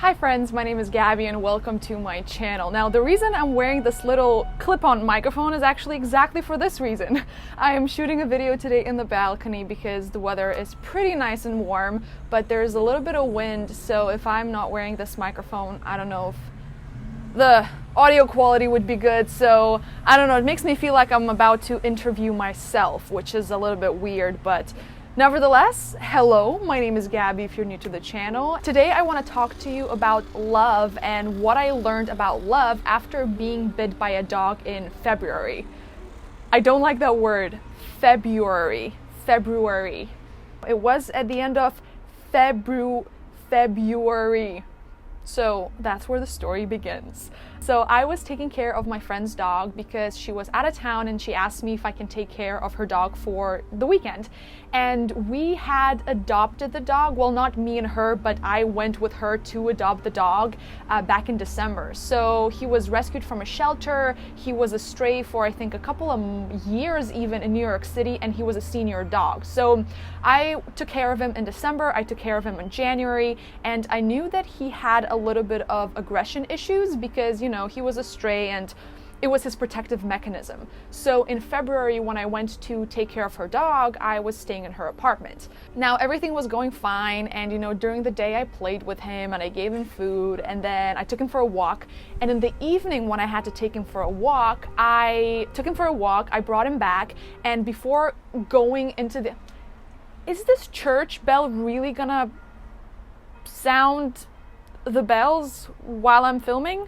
Hi friends, my name is Gabby and welcome to my channel. Now the reason I'm wearing this little clip-on microphone is actually exactly for this reason. I am shooting a video today in the balcony because the weather is pretty nice and warm, but there's a little bit of wind, so if I'm not wearing this microphone, I don't know if the audio quality would be good, so I don't know, it makes me feel like I'm about to interview myself, which is a little bit weird, but nevertheless, hello, my name is Gabby if you're new to the channel. Today I want to talk to you about love and what I learned about love after being bit by a dog in February. I don't like that word, February. It was at the end of February. So that's where the story begins. So I was taking care of my friend's dog because she was out of town and she asked me if I can take care of her dog for the weekend. And we had adopted the dog, well, not me and her, but I went with her to adopt the dog back in December. So he was rescued from a shelter. He was a stray for I think a couple of years even in New York City, and he was a senior dog. So I took care of him in December, I took care of him in January, and I knew that he had a little bit of aggression issues because, you know, he was a stray and it was his protective mechanism. So in February, when I went to take care of her dog, I was staying in her apartment. Now everything was going fine, and you know, during the day I played with him and I gave him food, and then I took him for a walk. And in the evening when I had to take him for a walk, I brought him back, and before going into the... Is this church bell really gonna sound the bells while I'm filming?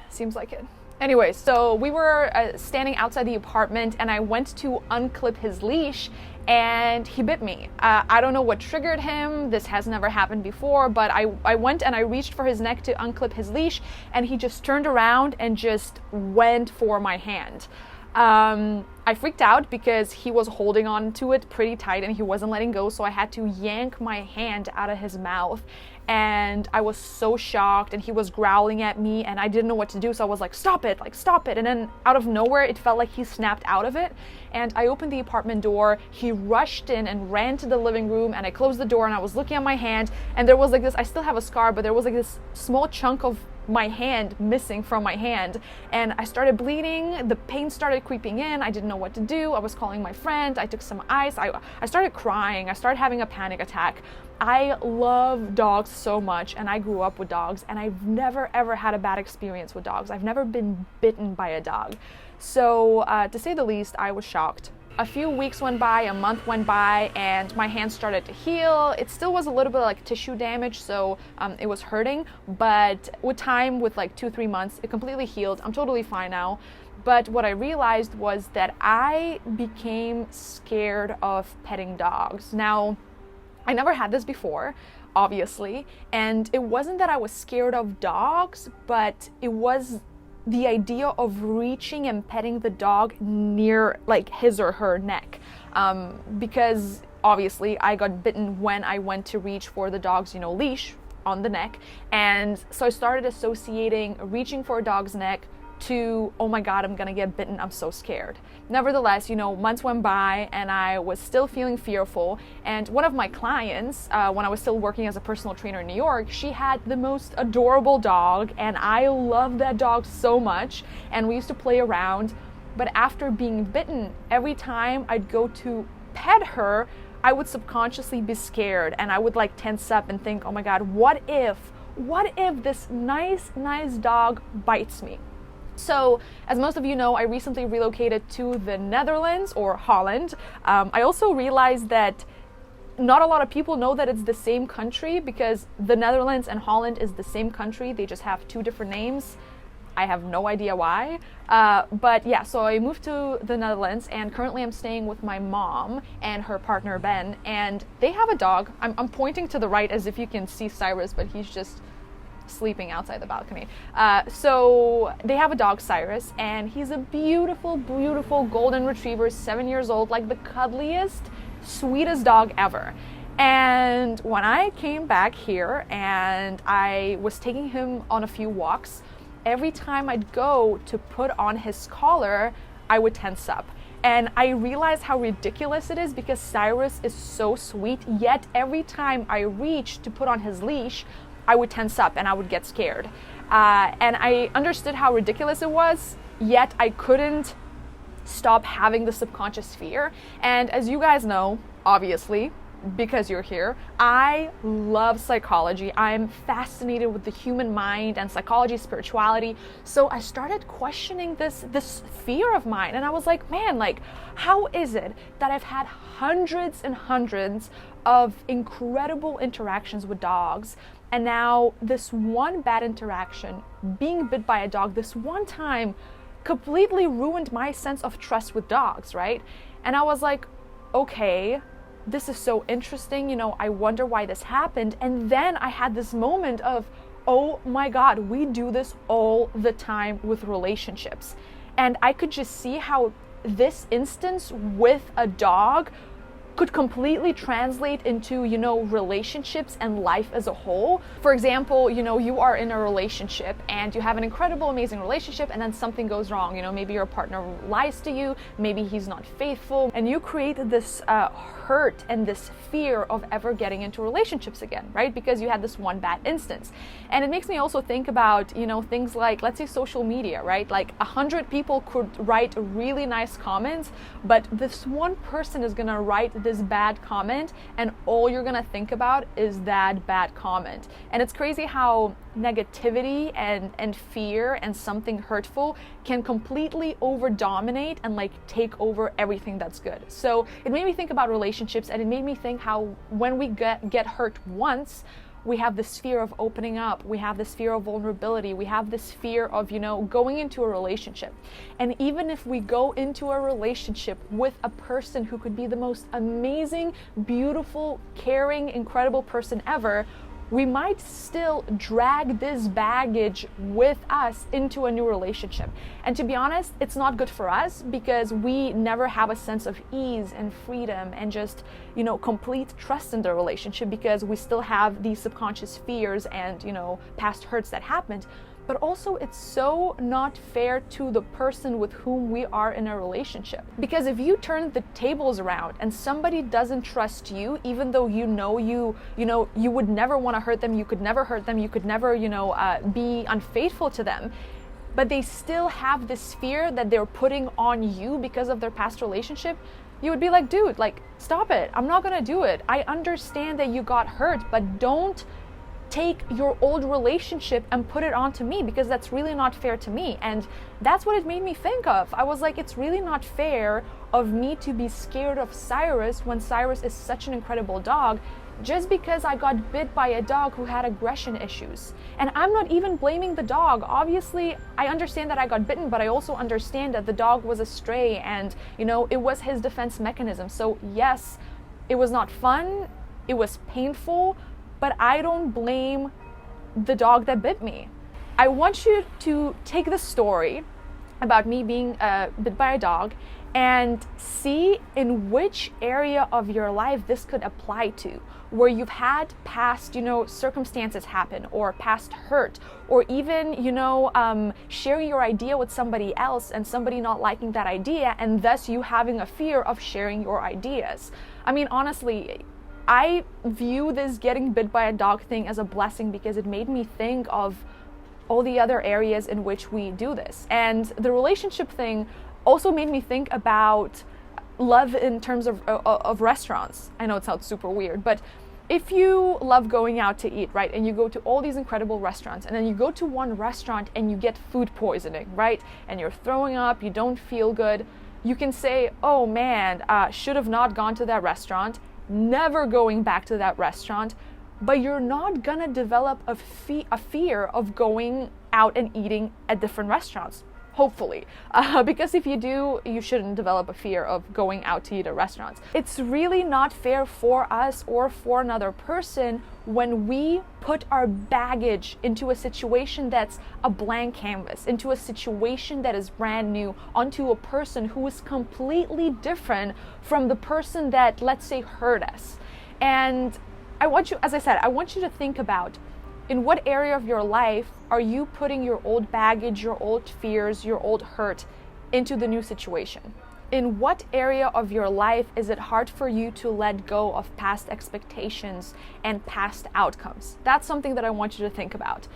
Seems like it. Anyway, so we were standing outside the apartment and I went to unclip his leash and he bit me. I don't know what triggered him. This has never happened before, but I went and I reached for his neck to unclip his leash and he just turned around and just went for my hand. I freaked out because he was holding on to it pretty tight and he wasn't letting go, so I had to yank my hand out of his mouth, and I was so shocked, and he was growling at me and I didn't know what to do, so I was like, stop it, and then out of nowhere it felt like he snapped out of it, and I opened the apartment door. He rushed in and ran to the living room, and I closed the door and I was looking at my hand, and there was like this, I still have a scar, but there was like this small chunk of my hand missing from my hand, and I started bleeding. The pain started creeping in. I didn't know what to do. I was calling my friend. I took some ice. I started crying. I started having a panic attack. I love dogs so much, and I grew up with dogs, and I've never ever had a bad experience with dogs. I've never been bitten by a dog. So to say the least, I was shocked. A few weeks went by, a month went by, and my hand started to heal. It still was a little bit like tissue damage, so it was hurting, but with time, with like 2-3 months, it completely healed. I'm totally fine now. But what I realized was that I became scared of petting dogs. Now, I never had this before, obviously, and it wasn't that I was scared of dogs, but it was the idea of reaching and petting the dog near like his or her neck, because obviously I got bitten when I went to reach for the dog's, you know, leash on the neck, and so I started associating reaching for a dog's neck to, oh my god, I'm gonna get bitten, I'm so scared. Nevertheless, you know, months went by and I was still feeling fearful, and one of my clients, when I was still working as a personal trainer in New York, she had the most adorable dog, and I loved that dog so much, and we used to play around, but after being bitten, every time I'd go to pet her, I would subconsciously be scared, and I would like tense up and think, oh my god, what if this nice dog bites me? So, as most of you know, I recently relocated to the Netherlands, or Holland. I also realized that not a lot of people know that it's the same country, because the Netherlands and Holland is the same country. They just have two different names. I have no idea why. But yeah, so I moved to the Netherlands, and currently I'm staying with my mom and her partner Ben, and they have a dog. I'm pointing to the right as if you can see Cyrus, but he's just sleeping outside the balcony. So they have a dog, Cyrus, and he's a beautiful golden retriever, 7 years old, like the cuddliest, sweetest dog ever. And when I came back here and I was taking him on a few walks, every time I'd go to put on his collar, I would tense up. And I realized how ridiculous it is because Cyrus is so sweet, yet every time I reached to put on his leash, I would tense up and I would get scared. And I understood how ridiculous it was, yet I couldn't stop having the subconscious fear. And as you guys know, obviously, because you're here, I love psychology. I'm fascinated with the human mind and psychology, spirituality. So I started questioning this fear of mine, and I was like, man, like, how is it that I've had hundreds and hundreds of incredible interactions with dogs, and now this one bad interaction, being bit by a dog this one time, completely ruined my sense of trust with dogs, right? And I was like, okay, this is so interesting, I wonder why this happened. And then I had this moment of, oh my God, we do this all the time with relationships. And I could just see how this instance with a dog could completely translate into, relationships and life as a whole. For example, you are in a relationship and you have an incredible, amazing relationship, and then something goes wrong. Maybe your partner lies to you, maybe he's not faithful, and you create this hurt and this fear of ever getting into relationships again, right? Because you had this one bad instance. And it makes me also think about, things like, let's say, social media, right? Like 100 people could write really nice comments, but this one person is gonna write this bad comment, and all you're gonna think about is that bad comment. And it's crazy how negativity and fear and something hurtful can completely over dominate and like take over everything that's good. So it made me think about relationships, and it made me think how when we get hurt once, we have this fear of opening up, we have this fear of vulnerability, we have this fear of, going into a relationship. And even if we go into a relationship with a person who could be the most amazing, beautiful, caring, incredible person ever, we might still drag this baggage with us into a new relationship. And to be honest, it's not good for us because we never have a sense of ease and freedom and just, complete trust in the relationship because we still have these subconscious fears and, past hurts that happened. But also it's so not fair to the person with whom we are in a relationship. Because if you turn the tables around and somebody doesn't trust you, even though you would never want to hurt them, you could never hurt them, you could never, be unfaithful to them, but they still have this fear that they're putting on you because of their past relationship, you would be like, dude, like, stop it. I'm not gonna do it. I understand that you got hurt, but don't take your old relationship and put it onto me because that's really not fair to me. And that's what it made me think of. I was like, it's really not fair of me to be scared of Cyrus when Cyrus is such an incredible dog just because I got bit by a dog who had aggression issues. And I'm not even blaming the dog. Obviously, I understand that I got bitten, but I also understand that the dog was a stray and, it was his defense mechanism. So yes, it was not fun, it was painful, but I don't blame the dog that bit me. I want you to take the story about me being bit by a dog and see in which area of your life this could apply to, where you've had past, circumstances happen or past hurt, or even, sharing your idea with somebody else and somebody not liking that idea, and thus you having a fear of sharing your ideas. I mean, honestly, I view this getting bit by a dog thing as a blessing because it made me think of all the other areas in which we do this. And the relationship thing also made me think about love in terms of restaurants. I know it sounds super weird, but if you love going out to eat, right, and you go to all these incredible restaurants, and then you go to one restaurant and you get food poisoning, right, and you're throwing up, you don't feel good, you can say, oh man, should have not gone to that restaurant, never going back to that restaurant, but you're not gonna develop a fear of going out and eating at different restaurants, hopefully, because if you do, you shouldn't develop a fear of going out to eat at restaurants. It's really not fair for us or for another person when we put our baggage into a situation that's a blank canvas, into a situation that is brand new, onto a person who is completely different from the person that, let's say, hurt us. And I want you, as I said, I want you to think about in what area of your life are you putting your old baggage, your old fears, your old hurt into the new situation? In what area of your life is it hard for you to let go of past expectations and past outcomes? That's something that I want you to think about.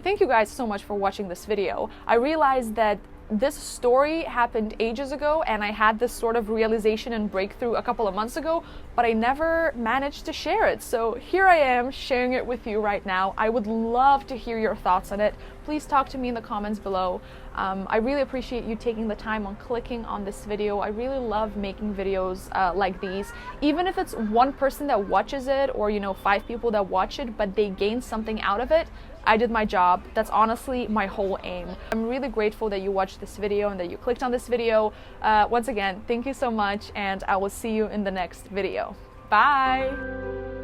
Thank you guys so much for watching this video. I realized that this story happened ages ago and I had this sort of realization and breakthrough a couple of months ago, but I never managed to share it. So here I am sharing it with you right now. I would love to hear your thoughts on it. Please talk to me in the comments below. I really appreciate you taking the time on clicking on this video. I really love making videos like these. Even if it's one person that watches it or 5 people that watch it, but they gain something out of it, I did my job. That's honestly my whole aim. I'm really grateful that you watched this video and that you clicked on this video. Once again, thank you so much, and I will see you in the next video. Bye!